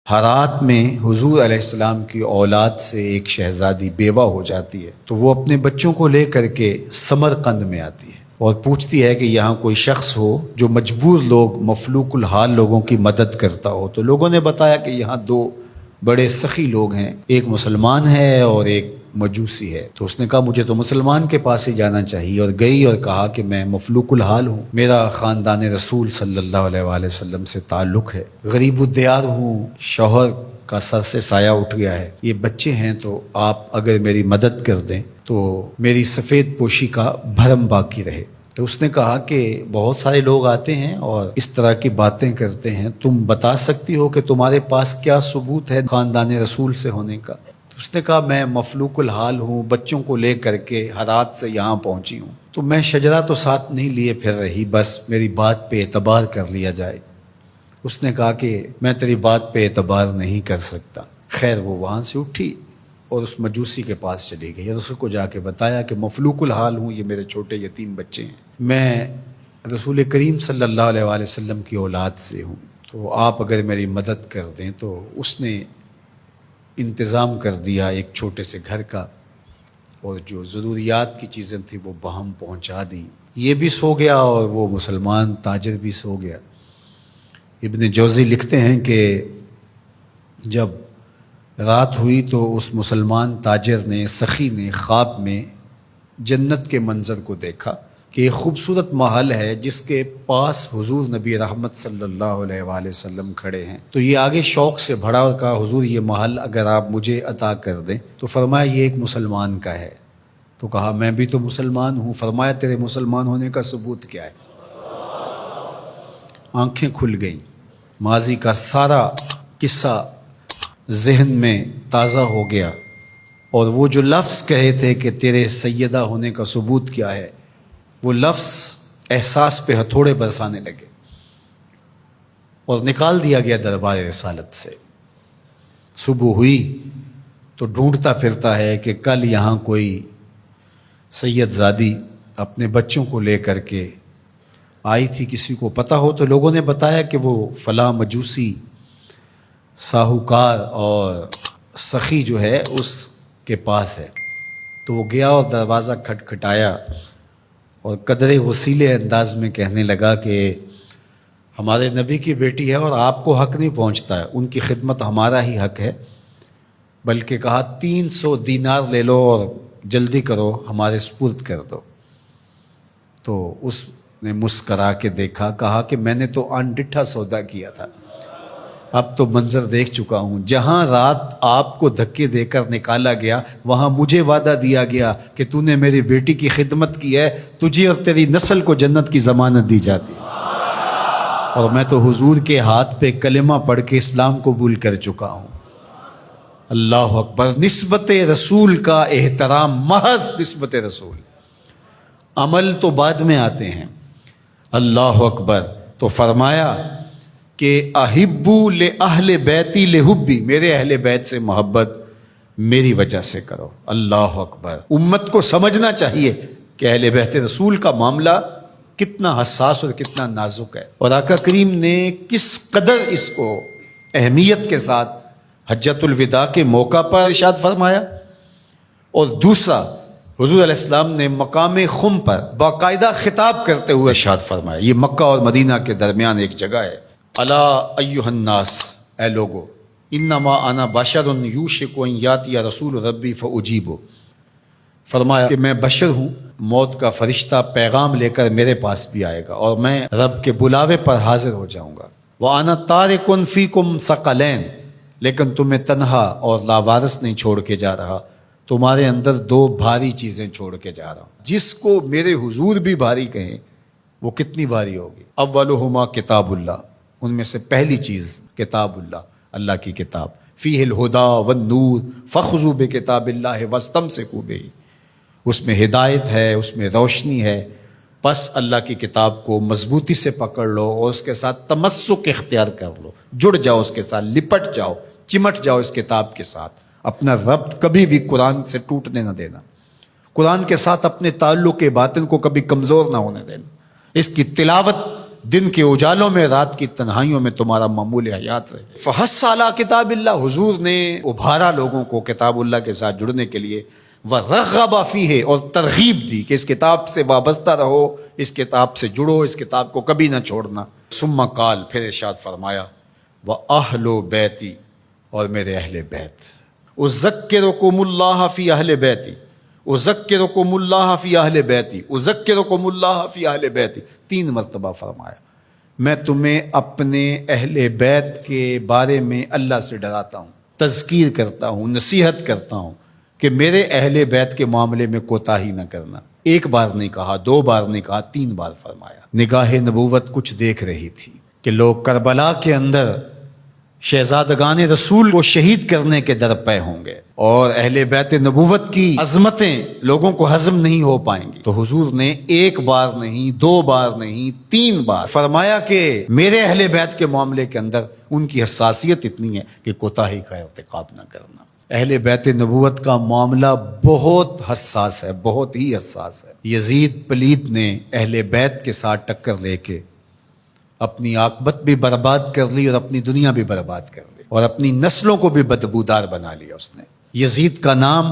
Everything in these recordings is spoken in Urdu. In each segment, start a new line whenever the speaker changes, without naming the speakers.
ہرات میں حضور علیہ السلام کی اولاد سے ایک شہزادی بیوہ ہو جاتی ہے تو وہ اپنے بچوں کو لے کر کے سمرقند میں آتی ہے اور پوچھتی ہے کہ یہاں کوئی شخص ہو جو مجبور لوگ مفلوق الحال لوگوں کی مدد کرتا ہو۔ تو لوگوں نے بتایا کہ یہاں دو بڑے سخی لوگ ہیں، ایک مسلمان ہے اور ایک مجوسی ہے۔ تو اس نے کہا مجھے تو مسلمان کے پاس ہی جانا چاہیے، اور گئی اور کہا کہ میں مفلوق الحال ہوں، میرا خاندان رسول صلی اللہ علیہ وآلہ وسلم سے تعلق ہے، غریب الدیار ہوں، شوہر کا سر سے سایہ اٹھ گیا ہے، یہ بچے ہیں، تو آپ اگر میری مدد کر دیں تو میری سفید پوشی کا بھرم باقی رہے۔ تو اس نے کہا کہ بہت سارے لوگ آتے ہیں اور اس طرح کی باتیں کرتے ہیں، تم بتا سکتی ہو کہ تمہارے پاس کیا ثبوت ہے خاندان رسول سے ہونے کا؟ تو اس نے کہا میں مفلوق الحال ہوں، بچوں کو لے کر کے ہرات سے یہاں پہنچی ہوں، تو میں شجرہ تو ساتھ نہیں لیے پھر رہی، بس میری بات پہ اعتبار کر لیا جائے۔ اس نے کہا کہ میں تیری بات پہ اعتبار نہیں کر سکتا۔ خیر وہ وہاں سے اٹھی اور اس مجوسی کے پاس چلی گئی اور اس کو جا کے بتایا کہ مفلوق الحال ہوں، یہ میرے چھوٹے یتیم بچے ہیں، میں رسول کریم صلی اللہ علیہ وآلہ وسلم کی اولاد سے ہوں، تو آپ اگر میری مدد کر دیں۔ تو اس نے انتظام کر دیا ایک چھوٹے سے گھر کا، اور جو ضروریات کی چیزیں تھیں وہ باہم پہنچا دیں۔ یہ بھی سو گیا اور وہ مسلمان تاجر بھی سو گیا۔ ابن جوزی لکھتے ہیں کہ جب رات ہوئی تو اس مسلمان تاجر نے، سخی نے، خواب میں جنت کے منظر کو دیکھا کہ ایک خوبصورت محل ہے جس کے پاس حضور نبی رحمت صلی اللہ علیہ وآلہ وسلم کھڑے ہیں۔ تو یہ آگے شوق سے بھرا اور کہا حضور یہ محل اگر آپ مجھے عطا کر دیں۔ تو فرمایا یہ ایک مسلمان کا ہے۔ تو کہا میں بھی تو مسلمان ہوں۔ فرمایا تیرے مسلمان ہونے کا ثبوت کیا ہے؟ آنکھیں کھل گئیں، ماضی کا سارا قصہ ذہن میں تازہ ہو گیا، اور وہ جو لفظ کہے تھے کہ تیرے سیدہ ہونے کا ثبوت کیا ہے، وہ لفظ احساس پہ ہتھوڑے برسانے لگے اور نکال دیا گیا دربار رسالت سے۔ صبح ہوئی تو ڈھونڈتا پھرتا ہے کہ کل یہاں کوئی سید زادی اپنے بچوں کو لے کر کے آئی تھی، کسی کو پتہ ہو تو لوگوں نے بتایا کہ وہ فلاں مجوسی ساہوکار اور سخی جو ہے اس کے پاس ہے۔ تو وہ گیا اور دروازہ کھٹکھٹایا اور قدرے وسیلے انداز میں کہنے لگا کہ ہمارے نبی کی بیٹی ہے اور آپ کو حق نہیں پہنچتا ہے، ان کی خدمت ہمارا ہی حق ہے، بلکہ کہا 300 دینار لے لو اور جلدی کرو ہمارے سپرد کر دو۔ تو اس نے مسکرا کے دیکھا، کہا کہ میں نے تو انڈٹھا سودا کیا تھا، اب تو منظر دیکھ چکا ہوں، جہاں رات آپ کو دھکے دے کر نکالا گیا وہاں مجھے وعدہ دیا گیا کہ تو نے میری بیٹی کی خدمت کی ہے، تجھے اور تیری نسل کو جنت کی ضمانت دی جاتی، اور میں تو حضور کے ہاتھ پہ کلمہ پڑھ کے اسلام قبول کر چکا ہوں۔ اللہ اکبر! نسبت رسول کا احترام، محض نسبت رسول، عمل تو بعد میں آتے ہیں۔ اللہ اکبر! تو فرمایا کہ احبو لأہل بیتی لحبی، میرے اہل بیت سے محبت میری وجہ سے کرو۔ اللہ اکبر! امت کو سمجھنا چاہیے کہ اہل بیت رسول کا معاملہ کتنا حساس اور کتنا نازک ہے، اور آقا کریم نے کس قدر اس کو اہمیت کے ساتھ حجۃ الوداع کے موقع پر ارشاد فرمایا۔ اور دوسرا، حضور علیہ السلام نے مقام خم پر باقاعدہ خطاب کرتے ہوئے ارشاد فرمایا، یہ مکہ اور مدینہ کے درمیان ایک جگہ ہے، الا ایھا الناس، اے لوگو، انما انا بشر یوشک ان یاتی رسول ربی فاجیب، فرمایا کہ میں بشر ہوں، موت کا فرشتہ پیغام لے کر میرے پاس بھی آئے گا اور میں رب کے بلاوے پر حاضر ہو جاؤں گا۔ وانا تارک فیکم ثقلین، لیکن تمہیں تنہا اور لاوارث نہیں چھوڑ کے جا رہا، تمہارے اندر دو بھاری چیزیں چھوڑ کے جا رہا ہوں، جس کو میرے حضور بھی بھاری کہیں وہ کتنی بھاری ہوگی۔ اولہما کتاب اللہ، ان میں سے پہلی چیز کتاب اللہ، اللہ کی کتاب، فیہ الہدی والنور فخذوا بکتاب اللہ واستمسکوا بہ، اس میں ہدایت ہے، اس میں روشنی ہے، بس اللہ کی کتاب کو مضبوطی سے پکڑ لو اور اس کے ساتھ تمسک اختیار کر لو، جڑ جاؤ اس کے ساتھ، لپٹ جاؤ، چمٹ جاؤ اس کتاب کے ساتھ، اپنا ربط کبھی بھی قرآن سے ٹوٹنے نہ دینا، قرآن کے ساتھ اپنے تعلق باطن کو کبھی کمزور نہ ہونے دینا، اس کی تلاوت دن کے اجالوں میں رات کی تنہائیوں میں تمہارا معمول حیات رہے۔ فحث علی کتاب اللہ، حضور نے ابھارا لوگوں کو کتاب اللہ کے ساتھ جڑنے کے لیے، وَرَغَّبَ فِيهِ، اور ترغیب دی کہ اس کتاب سے وابستہ رہو، اس کتاب سے جڑو، اس کتاب کو کبھی نہ چھوڑنا۔ ثم قال، پھر ارشاد فرمایا، وَأَهْلُ بَيْتِي، اور میرے اہل بیت، اذکرکم اللہ فی اہل بیتی، اذکرکم اللہ فی اہل بیتی، اذکرکم اللہ فی اہل بیتی، 3 مرتبہ فرمایا، میں تمہیں اپنے اہل بیت کے بارے میں اللہ سے ڈراتا ہوں، تذکیر کرتا ہوں، نصیحت کرتا ہوں کہ میرے اہل بیت کے معاملے میں کوتاہی نہ کرنا۔ 1 بار نہیں کہا، 2 بار نہیں کہا، 3 بار فرمایا۔ نگاہ نبوت کچھ دیکھ رہی تھی کہ لوگ کربلا کے اندر شہزادگان رسول کو شہید کرنے کے درپے ہوں گے، اور اہل بیت نبوت کی عظمتیں لوگوں کو ہضم نہیں ہو پائیں گی، تو حضور نے 1 بار نہیں، 2 بار نہیں، 3 بار فرمایا کہ میرے اہل بیت کے معاملے کے اندر ان کی حساسیت اتنی ہے کہ کوتاہی کا ارتکاب نہ کرنا۔ اہل بیت نبوت کا معاملہ بہت حساس ہے، بہت ہی حساس ہے۔ یزید پلید نے اہل بیت کے ساتھ ٹکر لے کے اپنی عاقبت بھی برباد کر لی، اور اپنی دنیا بھی برباد کر لی، اور اپنی نسلوں کو بھی بدبودار بنا لیا اس نے۔ یزید کا نام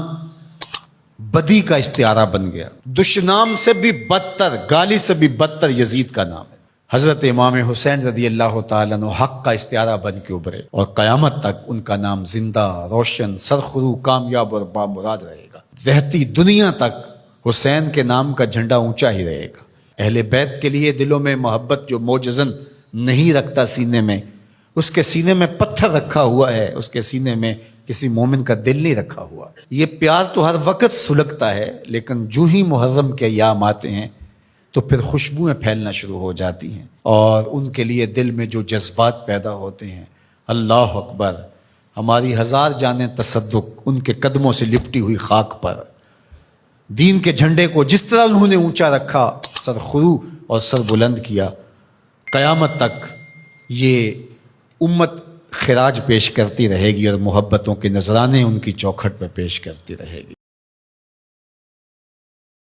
بدی کا استعارہ بن گیا، دشنام سے بھی بدتر، گالی سے بھی بدتر یزید کا نام ہے۔ حضرت امام حسین رضی اللہ تعالیٰ عنہ حق کا استعارہ بن کے ابھرے، اور قیامت تک ان کا نام زندہ، روشن، سرخرو، کامیاب اور بامراد رہے گا۔ رہتی دنیا تک حسین کے نام کا جھنڈا اونچا ہی رہے گا۔ اہل بیت کے لیے دلوں میں محبت جو موجزن نہیں رکھتا سینے میں، اس کے سینے میں پتھر رکھا ہوا ہے، اس کے سینے میں کسی مومن کا دل نہیں رکھا ہوا۔ یہ پیار تو ہر وقت سلگتا ہے، لیکن جو ہی محرم کے ایام آتے ہیں تو پھر خوشبوئیں پھیلنا شروع ہو جاتی ہیں، اور ان کے لیے دل میں جو جذبات پیدا ہوتے ہیں، اللہ اکبر، ہماری 1000 جانیں تصدق ان کے قدموں سے لپٹی ہوئی خاک پر، دین کے جھنڈے کو جس طرح انہوں نے اونچا رکھا، سر خرو اور سر بلند کیا، قیامت تک یہ امت خراج پیش کرتی رہے گی، اور محبتوں کے نذرانے ان کی چوکھٹ پہ پیش کرتی رہے گی۔